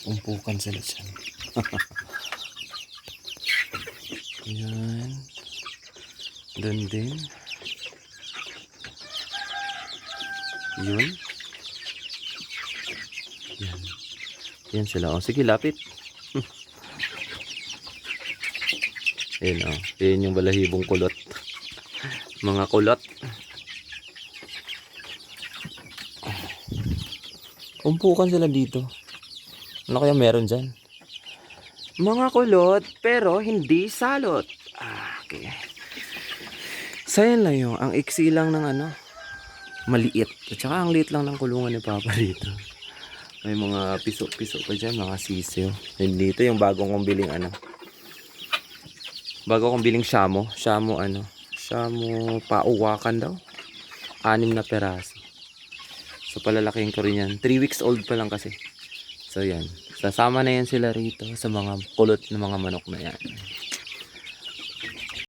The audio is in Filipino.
Umpukan sila dyan. Yan. Doon din. Yun. Yan. Yan sila. O, sige, lapit. Yan, o. Yan yung balahibong kulot. Mga kulot. Umpukan sila dito. Ano kaya meron dyan? Mga kulot, pero hindi salot. Okay. So yan lang yung, ang iksi lang ng ano, maliit. At saka ang liit lang ng kulungan ni Papa rito. May mga piso-piso pa dyan, mga sisiyo. And dito yung bagong kong biling ano. Bago kong biling shamo. Shamo ano. Shamo pauwakan daw. 6 na peraso. So palalaking ko rin yan. 3 weeks old pa lang kasi. So yan. Sasama na yan sila rito sa mga kulot ng mga manok na yan.